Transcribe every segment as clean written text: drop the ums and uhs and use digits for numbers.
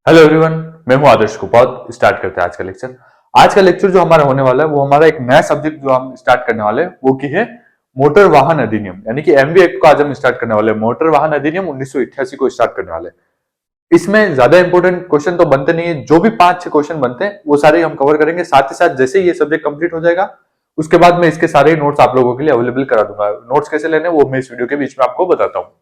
Hello everyone, मैं हूं आदर्श कुपौत। Start करते हैं आज का लेक्चर। आज का लेक्चर जो हमारा होने वाला है वो हमारा एक नया सब्जेक्ट जो हम स्टार्ट करने वाले हैं वो की है मोटर वाहन अधिनियम, यानी कि एमवी एक्ट को आज हम स्टार्ट करने वाले हैं। मोटर वाहन अधिनियम 1988 को स्टार्ट करने वाले हैं। इसमें ज्यादा इंपॉर्टेंट क्वेश्चन तो बनते नहीं है, जो भी 5-6 क्वेश्चन बनते हैं वो सारे हम कवर करेंगे। साथ ही साथ जैसे ही ये सब्जेक्ट कंप्लीट हो जाएगा उसके बाद मैं इसके सारे नोट्स आप लोगों के लिए अवेलेबल करा दूंगा। नोट्स कैसे लेने वो मैं इस वीडियो के बीच में आपको बताता हूँ।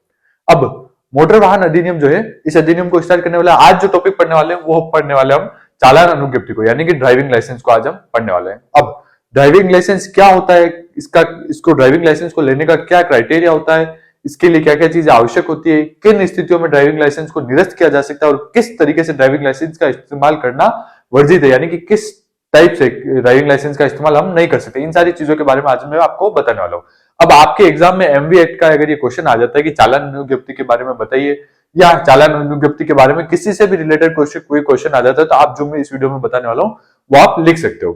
अब मोटर वाहन अधिनियम जो है, इस अधिनियम को स्टार्ट करने वाले आज जो टॉपिक पढ़ने वाले हैं वो पढ़ने वाले हम चालान अनुज्ञप्ति को, यानी कि ड्राइविंग लाइसेंस को आज हम पढ़ने वाले हैं। अब ड्राइविंग लाइसेंस क्या होता है, इसको ड्राइविंग लाइसेंस को लेने का क्या क्राइटेरिया होता है, इसके लिए क्या क्या चीजें आवश्यक होती है, किन स्थितियों में ड्राइविंग लाइसेंस को निरस्त किया जा सकता है और किस तरीके से ड्राइविंग लाइसेंस का इस्तेमाल करना वर्जित है, यानी कि किस टाइप से ड्राइविंग लाइसेंस का इस्तेमाल हम नहीं कर सकते। इन सारी चीजों के बारे में आज मैं आपको बताने वाला हूँ। अब आपके एग्जाम में एमवी एक्ट का अगर ये क्वेश्चन आ जाता है कि चालान अनुज्ञप्ति के बारे में बताइए, या चालान अनुज्ञप्ति के बारे में किसी से भी रिलेटेड कोई क्वेश्चन आ जाता है, तो आप जो मैं इस वीडियो में बताने वाला हूँ वो आप लिख सकते हो।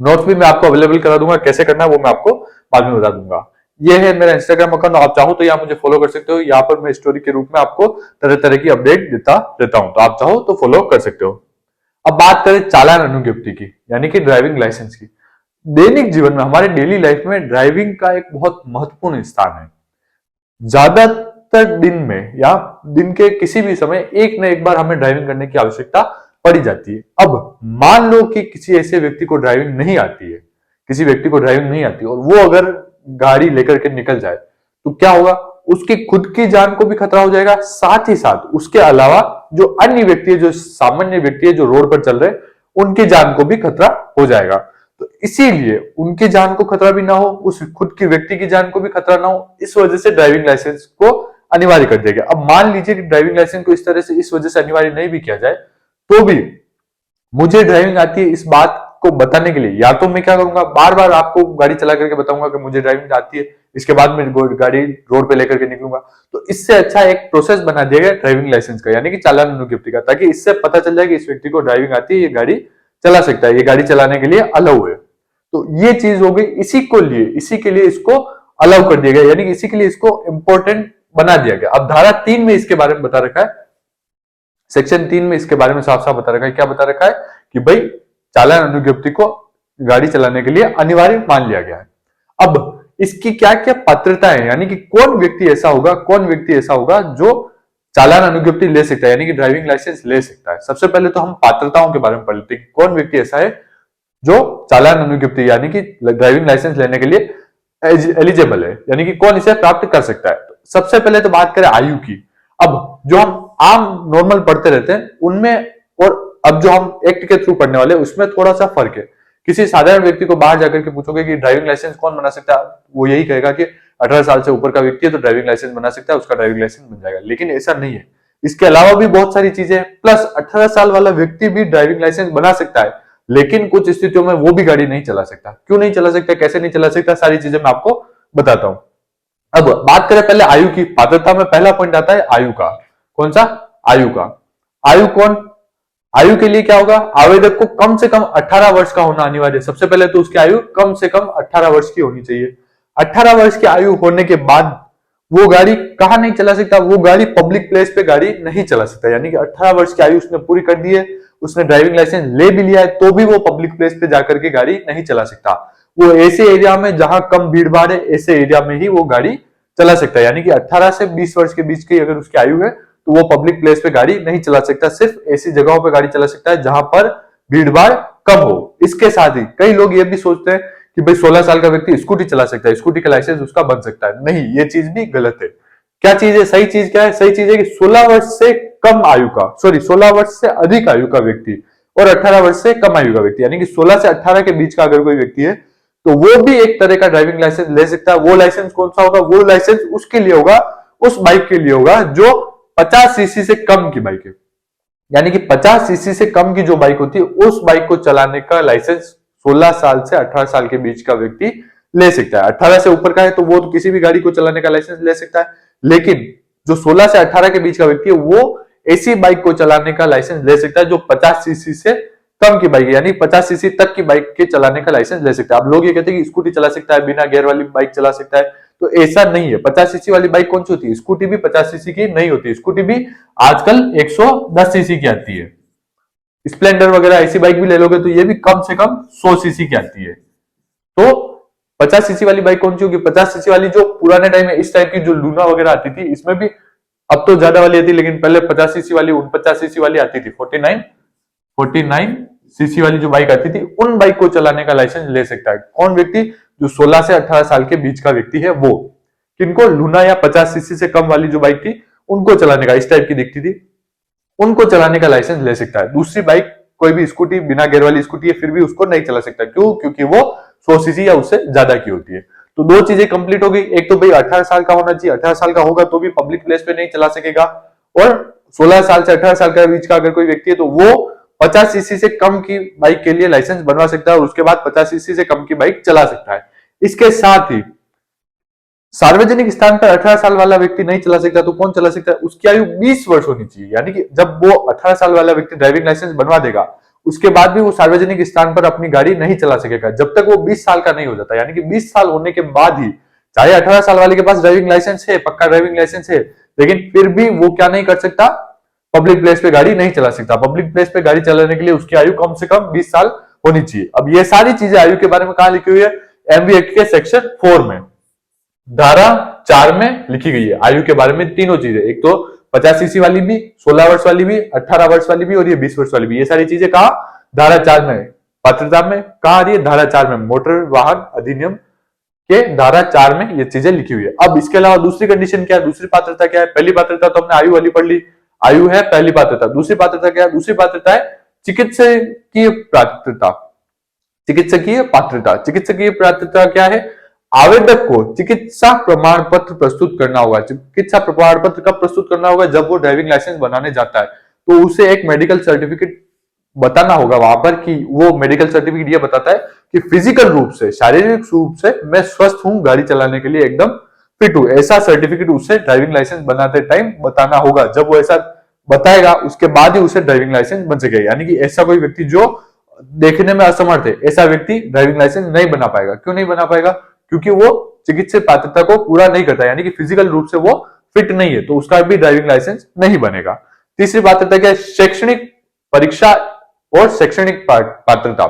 नोट्स भी मैं आपको अवेलेबल करा दूंगा, कैसे करना है वो मैं आपको बाद में बता दूंगा। ये है मेरा इंस्टाग्राम अकाउंट, आप चाहो तो यहाँ मुझे फॉलो कर सकते हो। यहाँ पर मैं स्टोरी के रूप में आपको तरह तरह की अपडेट देता रहता हूँ, तो आप चाहो तो फॉलो कर सकते हो। अब बात करें चालान अनुज्ञप्ति की, यानी कि ड्राइविंग लाइसेंस की। दैनिक जीवन में, हमारे डेली लाइफ में ड्राइविंग का एक बहुत महत्वपूर्ण स्थान है। ज्यादातर दिन में या दिन के किसी भी समय एक न एक बार हमें ड्राइविंग करने की आवश्यकता पड़ी जाती है। अब मान लो कि किसी ऐसे व्यक्ति को ड्राइविंग नहीं आती है, किसी व्यक्ति को ड्राइविंग नहीं आती और वो अगर गाड़ी लेकर के निकल जाए तो क्या होगा, उसकी खुद की जान को भी खतरा हो जाएगा। साथ ही साथ उसके अलावा जो अन्य व्यक्ति है, जो सामान्य व्यक्ति है, जो रोड पर चल रहे हैं, उनकी जान को भी खतरा हो जाएगा। तो इसीलिए उनकी जान को खतरा भी ना हो, उस खुद की व्यक्ति की जान को भी खतरा ना हो, इस वजह से ड्राइविंग लाइसेंस को अनिवार्य कर दिया गया। अब मान लीजिए कि ड्राइविंग लाइसेंस को इस तरह से इस वजह से अनिवार्य नहीं भी किया जाए तो भी मुझे ड्राइविंग आती है इस बात को बताने के लिए, या तो मैं क्या करूंगा, बार बार आपको गाड़ी चला करके बताऊंगा कि मुझे ड्राइविंग आती है, इसके बाद मैं गाड़ी रोड पे लेकर के निकलूंगा। तो इससे अच्छा एक प्रोसेस बना दिया गया ड्राइविंग लाइसेंस का, यानी कि चालान अनुज्ञप्ति का, ताकि इससे पता चल जाए कि इस व्यक्ति को ड्राइविंग आती है, ये गाड़ी चला सकता है, ये गाड़ी चलाने के लिए अलाउ है। तो ये चीज हो गई, इसी के लिए इसको अलाउ कर दिया गया, यानी कि इसी के लिए इसको इंपॉर्टेंट बना दिया गया। अब धारा 3 में इसके बारे में बता रखा है, सेक्शन 3 में इसके बारे में साफ साफ बता रखा है। क्या बता रखा है कि भाई चालान अनुज्ञप्ति को गाड़ी चलाने के लिए अनिवार्य मान लिया गया है। अब इसकी क्या क्या पात्रता है, यानी कि कौन व्यक्ति ऐसा होगा जो चालान अनुज्ञप्ति ले सकता है, यानी कि ड्राइविंग लाइसेंस ले सकता है। सबसे पहले तो हम पात्रताओं के बारे में पढ़ लेते हैं, कौन व्यक्ति ऐसा है जो चालान अनुज्ञप्ति यानी कि ड्राइविंग लाइसेंस लेने के लिए एलिजिबल है, यानी कि कौन इसे प्राप्त कर सकता है। सबसे पहले तो बात करें आयु की। अब जो हम आम नॉर्मल पढ़ते रहते हैं उनमें और अब जो हम एक्ट के थ्रू पढ़ने वाले उसमें थोड़ा सा फर्क है। किसी साधारण व्यक्ति को बाहर जाकर के पूछोगे कि ड्राइविंग लाइसेंस कौन बना सकता है, वो यही कहेगा कि 18 साल से ऊपर का व्यक्ति है तो ड्राइविंग लाइसेंस बना सकता है, उसका ड्राइविंग लाइसेंस बन जाएगा। लेकिन ऐसा नहीं है, इसके अलावा भी बहुत सारी चीजें, प्लस 18 साल वाला व्यक्ति भी ड्राइविंग लाइसेंस बना सकता है, लेकिन कुछ स्थितियों में वो भी गाड़ी नहीं चला सकता। क्यों नहीं चला सकता, कैसे नहीं चला सकता, सारी चीजें मैं आपको बताता हूं। अब बात करें पहले आयु की। पात्रता में पहला पॉइंट आता है आयु का। कौन सा, आयु का। आयु कौन, आयु के लिए क्या होगा, आवेदक को कम से कम 18 वर्ष का होना अनिवार्य है। सबसे पहले तो उसकी आयु कम से कम 18 वर्ष की होनी चाहिए। 18 वर्ष की आयु होने के बाद वो गाड़ी कहां नहीं चला सकता, वो गाड़ी पब्लिक प्लेस पे गाड़ी नहीं चला सकता, यानी कि 18 वर्ष की आयु उसने पूरी कर दी है, उसने ड्राइविंग लाइसेंस ले भी लिया है, तो भी वो पब्लिक प्लेस पे जाकर के गाड़ी नहीं चला सकता। वो ऐसे एरिया में जहां कम भीड़ भाड़ है, ऐसे एरिया में ही वो गाड़ी चला सकता है, यानी कि 18 से 20 वर्ष के बीच की अगर उसकी आयु है तो वो पब्लिक प्लेस पे गाड़ी नहीं चला सकता, सिर्फ ऐसी जगहों पे गाड़ी चला सकता है जहां पर भीड़ भाड़ कम हो। इसके साथ ही कई लोग ये भी सोचते हैं कि भाई 16 साल का व्यक्ति स्कूटी चला सकता है, स्कूटी का लाइसेंस उसका बन सकता है। नहीं, ये चीज भी गलत है। क्या चीज है, सही चीज क्या है, सही चीज है कि 16 वर्ष से कम आयु का, 16 वर्ष से अधिक आयु का व्यक्ति और 18 वर्ष से कम आयु का व्यक्ति, यानी कि 16 से 18 के बीच का अगर कोई व्यक्ति है तो वो भी एक तरह का ड्राइविंग लाइसेंस ले सकता है। वो लाइसेंस कौन सा होगा, वो लाइसेंस उसके लिए होगा, उस बाइक के लिए होगा जो 50 सीसी से कम की बाइक है, यानी कि 50 सीसी से कम की जो बाइक होती है उस बाइक को चलाने का लाइसेंस 16 साल से 18 साल के बीच का व्यक्ति ले सकता है। 18 से ऊपर का है तो वो तो किसी भी गाड़ी को चलाने का लाइसेंस ले सकता है, लेकिन जो 16 से 18 के बीच का व्यक्ति है वो ऐसी बाइक को चलाने का लाइसेंस ले सकता है जो 50 सीसी से कम की बाइक है, यानी 50 सीसी तक की बाइक के चलाने का लाइसेंस ले सकता है। अब लोग ये कहते हैं कि स्कूटी चला सकता है, बिना गियर वाली बाइक चला सकता है, तो ऐसा नहीं है। 50 सीसी वाली बाइक कौन सी होती है? स्कूटी भी 50 सीसी की नहीं होती, स्कूटी भी आजकल 110 सीसी की आती है। स्प्लेंडर वगैरह ऐसी बाइक भी ले लोगे तो ये भी कम से कम 100 सीसी की आती है। तो 50 सीसी वाली बाइक कौन सी होगी? 50 सीसी वाली जो पुराने टाइम में इस टाइप की जो लूना वगैरह आती थी, इसमें भी अब तो ज्यादा वाली आती, लेकिन पहले 50 सीसी वाली 49 सीसी वाली आती थी, 49 सीसी वाली जो बाइक आती थी, उन बाइक को चलाने का लाइसेंस ले सकता है कौन व्यक्ति? जो 16 से 18 साल के बीच का व्यक्ति है वो। किनको? लूना या 50 सीसी से कम वाली जो बाइक थी उनको चलाने का, इस टाइप की दिखती थी, उनको चलाने का लाइसेंस ले सकता है। दूसरी बाइक कोई भी स्कूटी, बिना गियर वाली स्कूटी है, फिर भी उसको नहीं चला सकता। क्यों? क्योंकि वो 100 सीसी या उससे ज्यादा की होती है। तो दो चीजें कंप्लीट हो गई। एक तो भाई 18 साल का होना चाहिए, 18 साल का होगा तो भी पब्लिक प्लेस पे नहीं चला सकेगा, और 16 साल से 18 साल के बीच का अगर कोई व्यक्ति है तो वो 50 सीसी से कम की बाइक के लिए लाइसेंस बनवा सकता है और उसके बाद 50 सीसी से कम की बाइक चला सकता है। इसके साथ ही सार्वजनिक स्थान पर 18 साल वाला व्यक्ति नहीं चला सकता, तो कौन चला सकता है? उसकी आयु 20 वर्ष होनी चाहिए। यानी कि जब वो 18 साल वाला व्यक्ति ड्राइविंग लाइसेंस बनवा देगा, उसके बाद भी वो सार्वजनिक स्थान पर अपनी गाड़ी नहीं चला सकेगा जब तक वो 20 साल का नहीं हो जाता। यानी कि 20 साल होने के बाद ही, चाहे 18 साल वाले के पास ड्राइविंग लाइसेंस है, पक्का ड्राइविंग लाइसेंस है, लेकिन फिर भी वो क्या नहीं कर सकता? पब्लिक प्लेस पे गाड़ी नहीं चला सकता। पब्लिक प्लेस पे गाड़ी चलाने के लिए उसकी आयु कम से कम 20 साल होनी चाहिए। अब ये सारी चीजें आयु के बारे में कहां लिखी हुई है? एमवी एक्ट के सेक्शन 4 में, धारा 4 में लिखी गई है। आयु के बारे में तीनों चीजें, एक तो 50 सीसी वाली भी, 16 वर्ष वाली भी, 18 वर्ष वाली भी और ये 20 वर्ष वाली भी, ये सारी चीजें कहा? धारा 4 में। पात्रता में कहा आ रही है? धारा 4 में, मोटर वाहन अधिनियम के धारा 4 में ये चीजें लिखी हुई है। अब इसके अलावा दूसरी कंडीशन क्या है? दूसरी पात्रता क्या है? पहली पात्रता तो हमने आयु वाली पढ़ ली, आयु है पहली पात्रता। दूसरी पात्रता क्या है? दूसरी पात्रता है चिकित्सकीय पात्रता। चिकित्सकीय पात्रता, चिकित्सकीय पात्रता क्या है? आवेदक को चिकित्सा प्रमाण पत्र प्रस्तुत करना होगा। चिकित्सा प्रमाण पत्र कब प्रस्तुत करना होगा? जब वो ड्राइविंग लाइसेंस बनाने जाता है, तो उसे एक मेडिकल सर्टिफिकेट बताना होगा वहां पर कि वो मेडिकल सर्टिफिकेट ये बताता है कि फिजिकल रूप से, शारीरिक रूप से मैं स्वस्थ हूं, गाड़ी चलाने के लिए एकदम फिट हूं। ऐसा सर्टिफिकेट उसे ड्राइविंग लाइसेंस बनाते टाइम बताना होगा। जब वो ऐसा बताएगा उसके बाद ही उसे ड्राइविंग लाइसेंस बन सकेगा। यानी कि ऐसा कोई व्यक्ति जो देखने में असमर्थ है, ऐसा व्यक्ति ड्राइविंग लाइसेंस नहीं बना पाएगा। क्यों नहीं बना पाएगा? क्योंकि वो चिकित्सीय पात्रता को पूरा नहीं करता, यानी कि फिजिकल रूप से वो फिट नहीं है, तो उसका भी ड्राइविंग लाइसेंस नहीं बनेगा। तीसरी पात्रता क्या है? शैक्षणिक परीक्षा और शैक्षणिक पात्रता।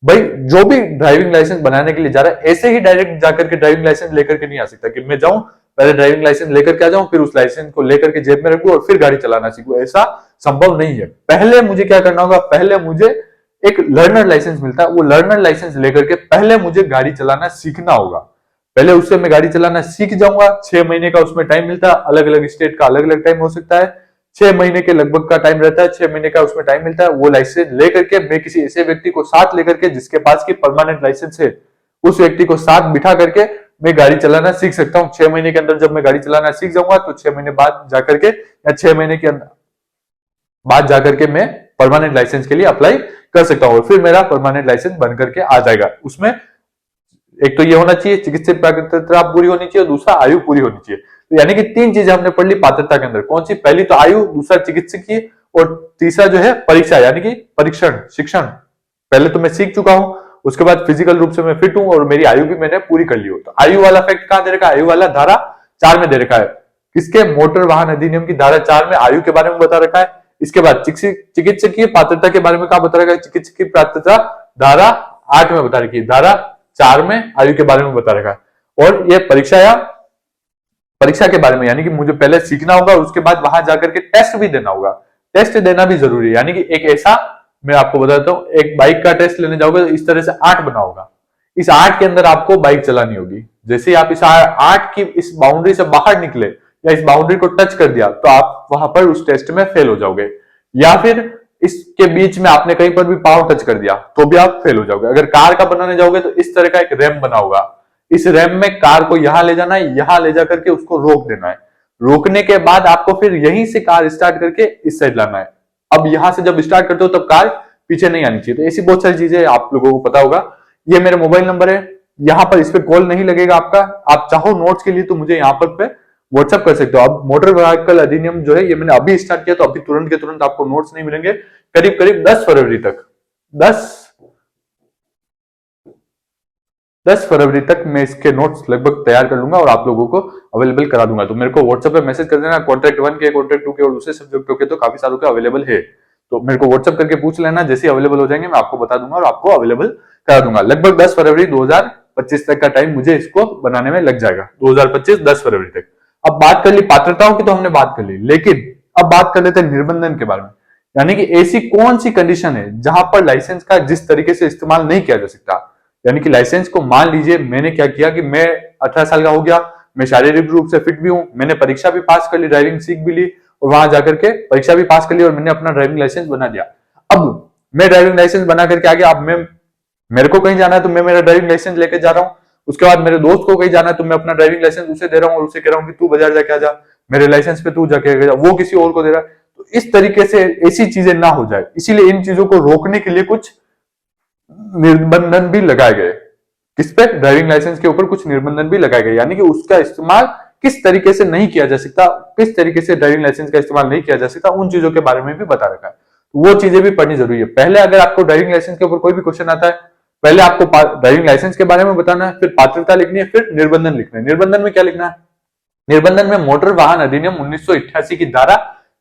भाई जो भी ड्राइविंग लाइसेंस बनाने के लिए जा रहा है, ऐसे ही डायरेक्ट जाकर के ड्राइविंग लाइसेंस लेकर के नहीं आ सकता कि मैं जाऊं पहले ड्राइविंग लाइसेंस लेकर के आ जाऊं, फिर उस लाइसेंस को लेकर के जेब में रखूं और फिर गाड़ी चलाना सीखूं। ऐसा संभव नहीं है। पहले मुझे क्या करना होगा? पहले मुझे एक लर्नर लाइसेंस मिलता है, वो लर्नर लाइसेंस लेकर के पहले मुझे गाड़ी चलाना सीखना होगा। पहले उससे मैं गाड़ी चलाना सीख जाऊंगा। 6 महीने का उसमें टाइम मिलता है, अलग अलग स्टेट का अलग अलग टाइम हो सकता है, 6 महीने के लगभग का टाइम रहता है, 6 महीने का उसमें टाइम मिलता है। वो लाइसेंस लेकर के मैं किसी ऐसे व्यक्ति को साथ लेकर के, जिसके पास की परमानेंट लाइसेंस है, उस व्यक्ति को साथ बिठा करके मैं गाड़ी चलाना सीख सकता हूँ। 6 महीने के अंदर जब मैं गाड़ी चलाना सीख जाऊंगा तो 6 महीने बाद जाकर के, या 6 महीने के बाद जाकर के मैं परमानेंट लाइसेंस के लिए अप्लाई कर सकता हूँ और फिर मेरा परमानेंट लाइसेंस बन करके आ जाएगा। उसमें एक तो ये होना चाहिए चिकित्सीय पात्रता पूरी होनी चाहिए, दूसरा आयु पूरी होनी चाहिए। तो यानी कि 3 चीजें हमने पढ़ ली पात्रता के अंदर। कौन सी? पहली तो आयु, दूसरा चिकित्सकीय और तीसरा जो है परीक्षा, यानी कि परीक्षण, शिक्षण। पहले तो मैं सीख चुका हूं, उसके बाद फिजिकल रूप से मैं फिट हूं और मेरी आयु भी मैंने पूरी कर ली हो। तो आयु वाला फैक्ट कहां दे रखा है? आयु वाला धारा 4 में दे रखा है। किसके? मोटर वाहन अधिनियम की धारा 4 में आयु के बारे में बता रखा है। इसके बाद चिकित्सकीय पात्रता के बारे में कहा बता रखा है? चिकित्सकीय पात्रता धारा 8 में बता रखी है, धारा 4 में आयु के बारे में बता रखा है। और ये परीक्षा या परीक्षा के बारे में, यानी कि मुझे पहले सीखना होगा, उसके बाद वहां जाकर के टेस्ट भी देना होगा। टेस्ट देना भी जरूरी है। यानी कि एक ऐसा, मैं आपको बताता हूं, एक बाइक का टेस्ट लेने जाओगे तो इस तरह से 8 बना होगा। इस 8 के अंदर आपको बाइक चलानी होगी। जैसे ही आप इस 8 की इस बाउंड्री से बाहर निकले या इस बाउंड्री को टच कर दिया तो आप वहां पर उस टेस्ट में फेल हो जाओगे, या फिर इसके बीच में आपने कहीं पर भी पांव टच कर दिया तो भी आप फेल हो जाओगे। अगर कार का बनाने जाओगे तो इस तरह का एक रैम बना होगा, इस रैम में कार को यहां ले जाना है, यहां ले जाकर के उसको रोक देना है। रोकने के बाद आपको फिर यहीं से कार स्टार्ट करके इस साइड लाना है। अब यहां से जब स्टार्ट करते हो तब कार पीछे नहीं आनी चाहिए। तो ऐसी बहुत सारी चीजें आप लोगों को पता होगा। ये मेरा मोबाइल नंबर है, यहाँ पर इस पे कॉल नहीं लगेगा आपका। आप चाहो नोट्स के लिए तो मुझे यहाँ पर पे व्हाट्सएप कर सकते हो। अब मोटर व्हीकल अधिनियम जो है ये मैंने अभी स्टार्ट किया, तो अभी तुरंत के तुरंत आपको नोट्स नहीं मिलेंगे। करीब करीब 10 फरवरी तक, 10 10 फरवरी तक मैं इसके नोट्स लगभग तैयार कर लूंगा और आप लोगों को अवेलेबल करा दूंगा। तो मेरे को व्हाट्सएप पे मैसेज कर देना, कॉन्ट्रैक्ट 1 के, कॉन्ट्रैक्ट 2 के और दूसरे सब्जेक्टों के तो काफी सारों के अवेलेबल है। तो मेरे को व्हाट्सएप करके पूछ लेना, जैसे अवेलेबल हो जाएंगे मैं आपको बता दूंगा और आपको अवेलेबल करा दूंगा। लगभग 10 फरवरी 2025 तक का टाइम मुझे इसको बनाने में लग जाएगा, 2025 10 फरवरी तक। अब बात कर ली पात्रताओं की तो हमने बात कर ली, लेकिन अब बात कर लेते हैं निर्बंधन के बारे में। यानी कि ऐसी कौन सी कंडीशन है जहां पर लाइसेंस का जिस तरीके से इस्तेमाल नहीं किया जा सकता। यानी कि लाइसेंस को मान लीजिए मैंने क्या किया कि मैं 18 साल का हो गया, मैं शारीरिक रूप से फिट भी हूं, मैंने परीक्षा भी पास कर ली, ड्राइविंग सीख भी ली और वहां जाकर के परीक्षा भी पास कर ली और मैंने अपना ड्राइविंग लाइसेंस बना दिया। अब मैं ड्राइविंग लाइसेंस बना करके आ गया, अब मैं मेरे को कहीं जाना है तो मैं मेरा ड्राइविंग लाइसेंस लेके जा रहा हूँ। उसके बाद मेरे दोस्त को कहीं जाना है तो मैं अपना ड्राइविंग लाइसेंस उसे दे रहा हूँ और उसे कह रहा हूँ कि तू बाजार जाके आ जा, मेरे लाइसेंस पे तू जाके जा, वो किसी और को दे रहा है। तो इस तरीके से ऐसी चीजें ना हो जाए, इसीलिए इन चीजों को रोकने के लिए कुछ निर्बंधन भी लगाए गए। किस पे? ड्राइविंग लाइसेंस के ऊपर कुछ निर्बंधन भी लगाए गए, यानी कि उसका इस्तेमाल किस तरीके से नहीं किया जा सकता, किस तरीके से ड्राइविंग लाइसेंस का इस्तेमाल नहीं किया जा सकता, उन चीजों के बारे में भी बता रखा है। वो चीजें भी पढ़नी जरूरी है। पहले अगर आपको ड्राइविंग लाइसेंस के ऊपर कोई भी क्वेश्चन आता है, पहले आपको ड्राइविंग लाइसेंस के बारे में बताना है, फिर पात्रता लिखनी है, फिर निर्बंधन लिखना है। निर्बंधन में क्या लिखना है? निर्बंधन में मोटर वाहन अधिनियम 1988 की धारा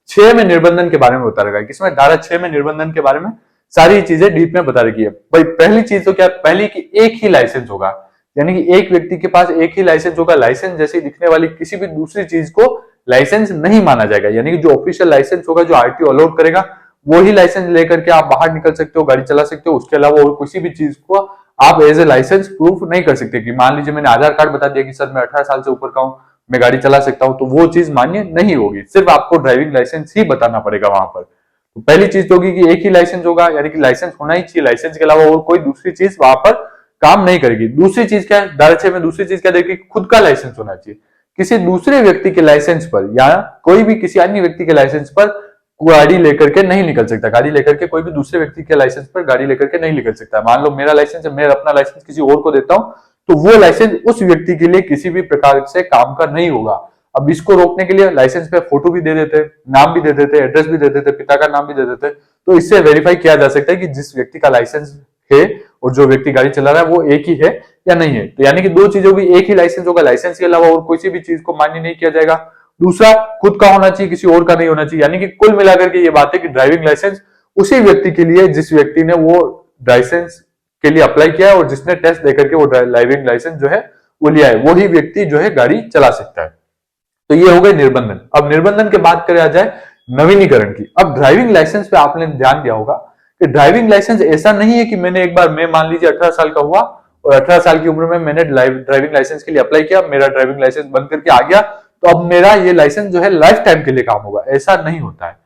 6 में निर्बंधन के बारे में बता रखा है। किसमें? धारा 6 में निर्बंधन के बारे में सारी चीजें डीप में बता रखी है। भाई पहली चीज तो क्या? पहली की एक ही लाइसेंस होगा, यानी कि एक व्यक्ति के पास एक ही लाइसेंस होगा। लाइसेंस जैसे दिखने वाली किसी भी दूसरी चीज को लाइसेंस नहीं माना जाएगा, यानी कि जो ऑफिशियल लाइसेंस होगा, जो आरटीओ अलाउड करेगा, वो ही लाइसेंस लेकर के आप बाहर निकल सकते हो, गाड़ी चला सकते हो। उसके अलावा और किसी भी चीज को आप एज ए लाइसेंस प्रूफ नहीं कर सकते। कि मान लीजिए मैंने आधार कार्ड बता दिया कि सर मैं 18 साल से ऊपर का हूं, मैं गाड़ी चला सकता हूं, तो वो चीज मान्य नहीं होगी। सिर्फ आपको ड्राइविंग लाइसेंस ही बताना पड़ेगा वहां पर। तो पहली चीज तो होगी कि एक ही लाइसेंस होगा, यानी कि लाइसेंस होना ही चाहिए। लाइसेंस के अलावा और कोई दूसरी चीज वहां पर काम नहीं करेगी। दूसरी चीज क्या है? धारा 6 में दूसरी चीज क्या देखिए, खुद का लाइसेंस होना चाहिए। किसी दूसरे व्यक्ति के लाइसेंस पर या कोई भी किसी अन्य व्यक्ति के लाइसेंस पर गाड़ी लेकर के नहीं निकल सकता। गाड़ी लेकर के कोई भी दूसरे व्यक्ति के लाइसेंस पर गाड़ी लेकर के नहीं निकल सकता। मान लो मेरा लाइसेंस है, मैं अपना लाइसेंस किसी और को देता हूं, तो वो लाइसेंस उस व्यक्ति के लिए किसी भी प्रकार से काम का नहीं होगा। अब इसको रोकने के लिए लाइसेंस पे फोटो भी दे देते, नाम भी दे देते, एड्रेस भी दे देते, पिता का नाम भी दे देते। तो इससे वेरीफाई किया जा सकता है कि जिस व्यक्ति का लाइसेंस है और जो व्यक्ति गाड़ी चला रहा है वो एक ही है या नहीं है। तो यानी कि दो चीजों की एक ही लाइसेंस होगा, लाइसेंस के अलावा और किसी भी चीज को मान्य नहीं किया जाएगा। दूसरा, खुद का होना चाहिए, किसी और का नहीं होना चाहिए। यानी कि कुल मिलाकर के ये बात है कि ड्राइविंग लाइसेंस उसी व्यक्ति के लिए जिस व्यक्ति ने वो लाइसेंस के लिए अप्लाई किया है और जिसने टेस्ट देकर के वो ड्राइविंग लाइसेंस जो है वो लिया है, वही व्यक्ति जो है गाड़ी चला सकता है। तो ये हो गए निर्बंधन। अब निर्बंधन के बात करें जाए नवीनीकरण की। अब ड्राइविंग लाइसेंस पे आपने ध्यान दिया होगा कि ड्राइविंग लाइसेंस ऐसा नहीं है कि मैंने एक बार, मैं मान लीजिए 18 साल का हुआ और 18 साल की उम्र में मैंने ड्राइविंग लाइसेंस के लिए अप्लाई किया, मेरा ड्राइविंग लाइसेंस बन करके आ गया, तो अब मेरा ये लाइसेंस जो है लाइफ टाइम के लिए काम होगा। ऐसा नहीं होता है।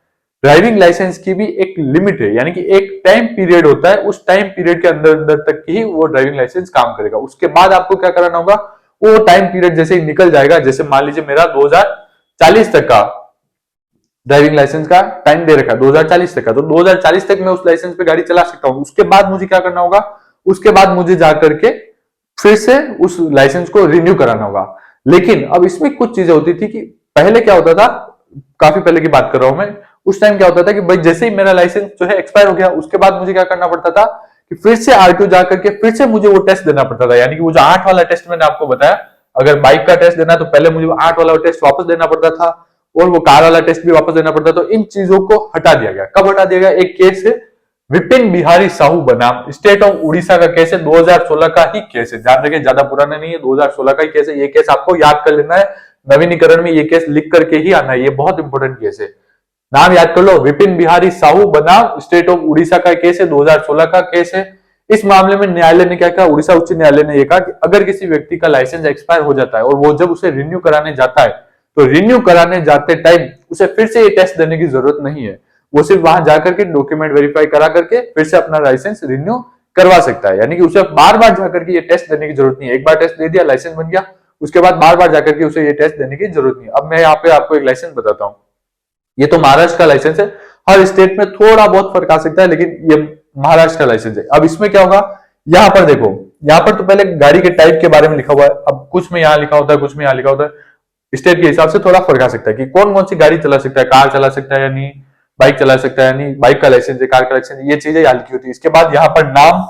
ड्राइविंग लाइसेंस की भी एक लिमिट है, यानी कि एक टाइम पीरियड होता है, उस टाइम पीरियड के अंदर अंदर तक ही वो ड्राइविंग लाइसेंस काम करेगा। उसके बाद आपको क्या कराना होगा, वो टाइम पीरियड जैसे ही निकल जाएगा, जैसे मान लीजिए मेरा 2040 तक का ड्राइविंग लाइसेंस का टाइम दे रखा है, 2040 तक का, तो 2040 तक मैं उस लाइसेंस पे गाड़ी चला सकता हूं। उसके बाद मुझे क्या करना होगा, उसके बाद मुझे जाकर के फिर से उस लाइसेंस को रिन्यू कराना होगा। लेकिन अब इसमें कुछ चीजें होती थी कि पहले क्या होता था, काफी पहले की बात कर रहा हूं मैं, उस टाइम क्या होता था कि भाई जैसे ही मेरा लाइसेंस जो है एक्सपायर हो गया, उसके बाद मुझे क्या करना पड़ता था कि फिर से आरटीओ जाकर के फिर से मुझे वो टेस्ट देना पड़ता था। यानी कि वो जो 8 वाला टेस्ट मैंने आपको बताया, अगर बाइक का टेस्ट देना तो पहले मुझे 8 वाला टेस्ट वापस देना पड़ता था और वो कार वाला टेस्ट भी वापस देना पड़ता। तो इन चीजों को हटा दिया गया। कब हटा दिया गया? एक केस है विपिन बिहारी साहू बनाम स्टेट ऑफ उड़ीसा का केस है, 2016 का ही केस है। ध्यान रखिए, ज्यादा पुराना नहीं है, 2016 का ही केस है। ये केस आपको याद कर लेना है, नवीनीकरण में ये केस लिख करके ही आना है, ये बहुत इंपॉर्टेंट केस है। नाम याद कर लो, विपिन बिहारी साहू बनाम स्टेट ऑफ उड़ीसा का केस है, 2016 का केस है। इस मामले में न्यायालय ने क्या कहा, उड़ीसा उच्च न्यायालय ने यह कहा कि अगर किसी व्यक्ति का लाइसेंस एक्सपायर हो जाता है और वो जब उसे रिन्यू कराने जाता है, तो रिन्यू कराने जाते टाइम उसे फिर से ये टेस्ट देने की जरूरत नहीं है। वो सिर्फ वहां जाकर के डॉक्यूमेंट वेरीफाई करा करके फिर से अपना लाइसेंस रिन्यू करवा सकता है। यानी कि उसे बार बार जाकर के ये टेस्ट देने की जरूरत नहीं है। एक बार टेस्ट दे दिया, लाइसेंस बन गया, उसके बाद बार बार जाकर के उसे ये टेस्ट देने की जरूरत नहीं है। अब मैं यहाँ पे आपको एक लाइसेंस बताता हूँ। ये तो महाराष्ट्र का लाइसेंस है, हर स्टेट में थोड़ा बहुत फर्क आ सकता है, लेकिन ये महाराष्ट्र का लाइसेंस है। अब इसमें क्या होगा, यहाँ पर देखो, यहाँ पर तो पहले गाड़ी के टाइप के बारे में लिखा हुआ है। अब कुछ में यहाँ लिखा होता है, कुछ में यहाँ लिखा होता है। स्टेट के हिसाब से थोड़ा फर्क आ सकता है कि कौन कौन सी गाड़ी चला सकता है, कार चला सकता है या नहीं, बाइक चला सकता है या नहीं, बाइक का लाइसेंस है, कार का लाइसेंस है, ये चीजें यहाँ लिखी होती है। इसके बाद यहाँ पर नाम,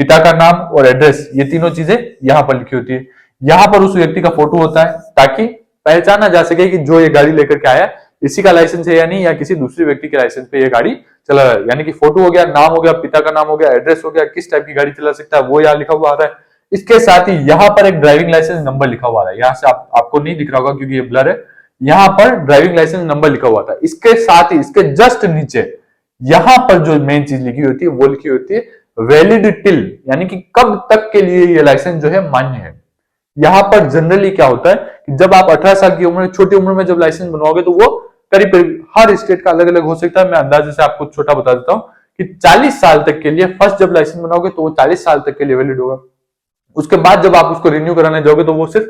पिता का नाम और एड्रेस, ये तीनों चीजें यहाँ पर लिखी होती है। यहाँ पर उस व्यक्ति का फोटो होता है ताकि पहचाना जा सके कि जो ये गाड़ी लेकर के आया इसी का लाइसेंस है या नहीं, या किसी दूसरे व्यक्ति के लाइसेंस पे ये गाड़ी चला रहा है। यानी कि फोटो हो गया, नाम हो गया, पिता का नाम हो गया, एड्रेस हो गया, किस टाइप की गाड़ी चला सकता है वो यहाँ लिखा हुआ आ रहा है। इसके साथ ही यहाँ पर एक ड्राइविंग लाइसेंस नंबर लिखा हुआ है, यहाँ से आपको नहीं दिख रहा होगा क्योंकि ये ब्लर है। यहाँ पर ड्राइविंग लाइसेंस नंबर लिखा हुआ था। इसके साथ ही इसके जस्ट नीचे यहाँ पर जो मेन चीज लिखी होती है वो लिखी होती है वैलिड टिल, यानी कि कब तक के लिए ये लाइसेंस जो है मान्य है। यहाँ पर जनरली क्या होता है कि जब आप 18 साल की उम्र में, छोटी उम्र में जब लाइसेंस बनवाओगे तो वो करीब करीब हर स्टेट का अलग अलग हो सकता है। मैं अंदाजे से आपको छोटा बता देता हूँ कि 40 साल तक के लिए फर्स्ट जब लाइसेंस बनाओगे तो वो 40 साल तक के लिए वैलिड होगा। उसके बाद जब आप उसको रिन्यू कराने जाओगे तो वो सिर्फ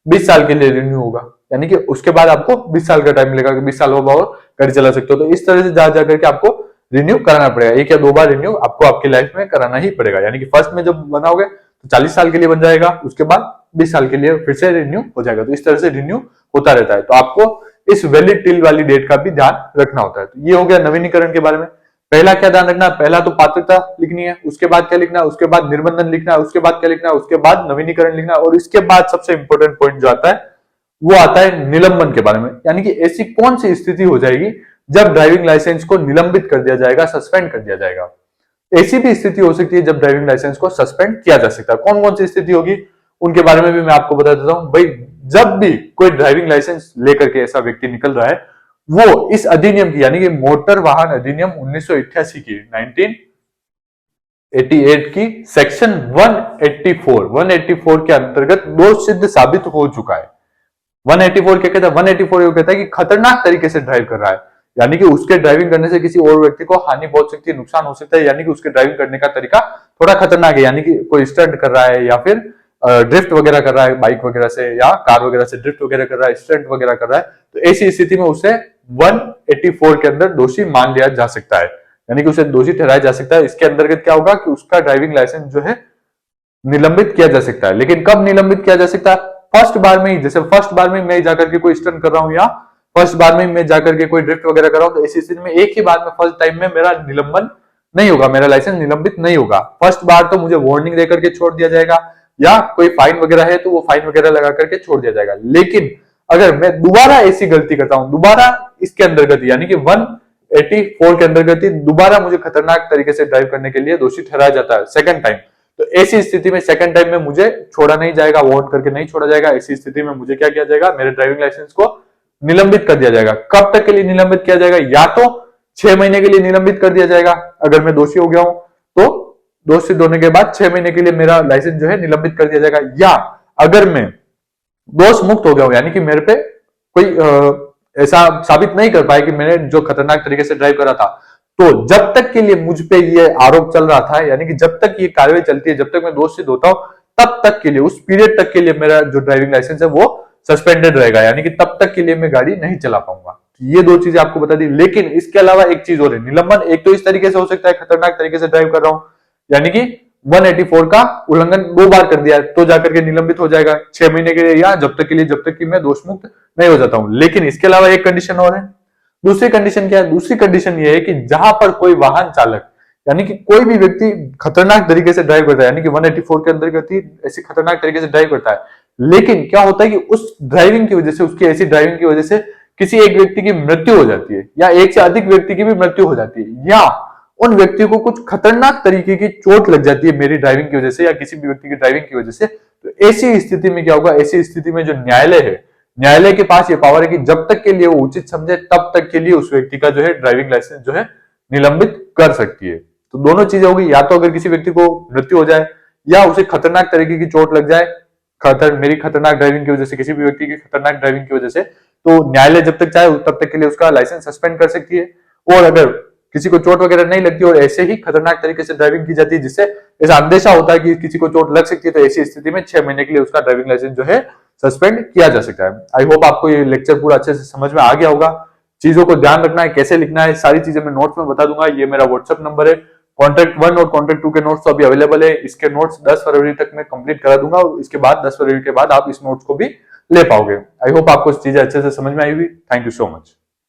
20 साल के लिए रिन्यू होगा, यानी कि उसके बाद आपको 20 साल का टाइम मिलेगा कि 20 साल होगा और गाड़ी चला सकते हो। तो इस तरह से जा करके आपको रिन्यू कराना पड़ेगा, एक या दो बार रिन्यू आपको आपकी लाइफ में कराना ही पड़ेगा। यानी कि फर्स्ट में जब बनाओगे तो 40 साल के लिए बन जाएगा, उसके बाद 20 साल के लिए फिर से रिन्यू हो जाएगा। तो इस तरह से रिन्यू होता रहता है। तो आपको इस वैलिड टिल वाली डेट का भी ध्यान रखना होता है। तो ये हो गया नवीनीकरण के बारे में। पहला क्या ध्यान रखना है, पहला तो पात्रता लिखनी है, उसके बाद क्या लिखना है, उसके बाद निर्बंधन लिखना है, उसके बाद क्या लिखना है, उसके बाद नवीनीकरण लिखना है, और इसके बाद सबसे इंपॉर्टेंट पॉइंट जो आता है वो आता है निलंबन के बारे में। यानी कि ऐसी कौन सी स्थिति हो जाएगी जब ड्राइविंग लाइसेंस को निलंबित कर दिया जाएगा, सस्पेंड कर दिया जाएगा। ऐसी भी स्थिति हो सकती है जब ड्राइविंग लाइसेंस को सस्पेंड किया जा सकता है। कौन कौन सी स्थिति होगी उनके बारे में भी मैं आपको बता देता हूं। भाई जब भी कोई ड्राइविंग लाइसेंस लेकर के ऐसा व्यक्ति निकल रहा है, वो इस अधिनियम की यानी कि मोटर वाहन अधिनियम 1988 की 1988 की सेक्शन 184 के अंतर्गत दोष सिद्ध साबित हो चुका है। 184 क्या कहता है, 184 ये कहता है कि खतरनाक तरीके से ड्राइव कर रहा है, यानी कि उसके ड्राइविंग करने से किसी और व्यक्ति को हानि पहुंच सकती है, नुकसान हो सकता है, यानी कि उसके ड्राइविंग करने का तरीका थोड़ा खतरनाक है, यानी कि कोई स्टंट कर रहा है या फिर ड्रिफ्ट वगैरह कर रहा है बाइक वगैरह से या कार वगैरह से ड्रिफ्ट वगैरह कर रहा है, स्टंट वगैरह कर रहा है, तो ऐसी स्थिति में उसे 184 के अंदर दोषी मान लिया जा सकता है, यानी कि उसे दोषी ठहराया जा सकता है। इसके अंतर्गत क्या होगा कि उसका ड्राइविंग लाइसेंस जो है निलंबित किया जा सकता है। लेकिन कब निलंबित किया जा सकता है, फर्स्ट बार में ही। जैसे फर्स्ट बार में मैं जाकर के कोई स्टंट कर रहा हूं या फर्स्ट बार में मैं जाकर के कोई ड्रिफ्ट वगैरह कर रहा हूं, तो ऐसी स्थिति में एक ही बार में फर्स्ट टाइम में मेरा निलंबन नहीं होगा, मेरा लाइसेंस निलंबित नहीं होगा। फर्स्ट बार तो मुझे वार्निंग देकर के छोड़ दिया जाएगा, या कोई फाइन वगैरह है तो वो फाइन वगैरह लगा करके छोड़ दिया जाएगा। लेकिन अगर मैं दोबारा ऐसी गलती करता हूं, दोबारा इसके अंतर्गत यानी कि 184 के अंतर्गत ही दोबारा मुझे खतरनाक तरीके से ड्राइव करने के लिए दोषी ठहराया जाता है सेकंड टाइम, तो ऐसी स्थिति में सेकंड टाइम में मुझे छोड़ा नहीं जाएगा, वार्न करके नहीं छोड़ा जाएगा। ऐसी स्थिति में मुझे क्या किया जाएगा, मेरे ड्राइविंग लाइसेंस को निलंबित कर दिया जाएगा। कब तक के लिए निलंबित किया जाएगा, या तो 6 महीने के लिए निलंबित कर दिया जाएगा अगर मैं दोषी हो गया हूं, तो दोष सिद्ध होने के बाद 6 महीने के लिए मेरा लाइसेंस जो है निलंबित कर दिया जाएगा। या अगर मैं दोष मुक्त हो गया हूं, यानी कि मेरे पे कोई ऐसा साबित नहीं कर पाया कि मैंने जो खतरनाक तरीके से ड्राइव करा था, तो जब तक के लिए मुझ पे ये आरोप चल रहा था, यानी कि जब तक ये कार्रवाई चलती है, जब तक मैं दोष सिद्ध होता हूं, तब तक के लिए, उस पीरियड तक के लिए मेरा जो ड्राइविंग लाइसेंस है वो सस्पेंडेड रहेगा, यानी कि तब तक के लिए मैं गाड़ी नहीं चला पाऊंगा। ये दो चीजें आपको बता दी। लेकिन इसके अलावा एक चीज और है, निलंबन एक तो इस तरीके से हो सकता है, खतरनाक तरीके से ड्राइव कर रहा हूं, यानी कि 184 का उल्लंघन 2 बार कर दिया तो जाकर के निलंबित हो जाएगा 6 महीने के लिए, या जब तक के लिए जब तक कि मैं दोष मुक्त नहीं हो जाता हूं। लेकिन इसके अलावा एक कंडीशन और है। दूसरी कंडीशन क्या है, दूसरी कंडीशन ये है कि जहां पर कोई वाहन चालक यानी कि कोई भी व्यक्ति खतरनाक तरीके से ड्राइव करता है, यानी कि 184 के अंतर्गत ही ऐसी खतरनाक तरीके से ड्राइव करता है, लेकिन क्या होता है कि उस ड्राइविंग की वजह से, उसकी ऐसी ड्राइविंग की वजह से किसी एक व्यक्ति की मृत्यु हो जाती है, या एक से अधिक व्यक्ति की भी मृत्यु हो जाती है, या उन व्यक्तियों को कुछ खतरनाक तरीके की चोट लग जाती है मेरी ड्राइविंग की वजह से या किसी भी व्यक्ति की ड्राइविंग की वजह से, तो ऐसी स्थिति में क्या होगा, ऐसी स्थिति में जो न्यायालय है, न्यायालय के पास ये पावर है कि जब तक के लिए वो उचित समझे तब तक के लिए उस व्यक्ति का जो है ड्राइविंग लाइसेंस जो है निलंबित कर सकती है। तो दोनों चीजें होगी, या तो अगर किसी व्यक्ति को मृत्यु हो जाए या उसे खतरनाक तरीके की चोट लग जाए, मेरी खतरनाक ड्राइविंग की वजह से, किसी भी व्यक्ति की खतरनाक ड्राइविंग की वजह से, तो न्यायालय जब तक चाहे तब तक के लिए उसका लाइसेंस सस्पेंड कर सकती है। और अगर किसी को चोट वगैरह नहीं लगती और ऐसे ही खतरनाक तरीके से ड्राइविंग की जाती है जिससे ऐसा अंदेशा होता है कि किसी को चोट लग सकती है, तो ऐसी स्थिति में 6 महीने के लिए उसका ड्राइविंग लाइसेंस जो है सस्पेंड किया जा सकता है। आई होप आपको ये लेक्चर पूरा अच्छे से समझ में आ गया होगा। चीजों को ध्यान रखना है, कैसे लिखना है, सारी चीजें मैं नोट्स में बता दूंगा। ये मेरा व्हाट्सएप नंबर है। कॉन्ट्रैक्ट 1 और कॉन्ट्रैक्ट 2 के नोट्स तो अभी अवेलेबल है। इसके नोट्स 10 फरवरी तक मैं कंप्लीट करा दूंगा और इसके बाद 10 फरवरी के बाद आप इस नोट्स को भी ले पाओगे। आई होप आपको चीजें अच्छे से समझ में आई हुई। Thank you so much.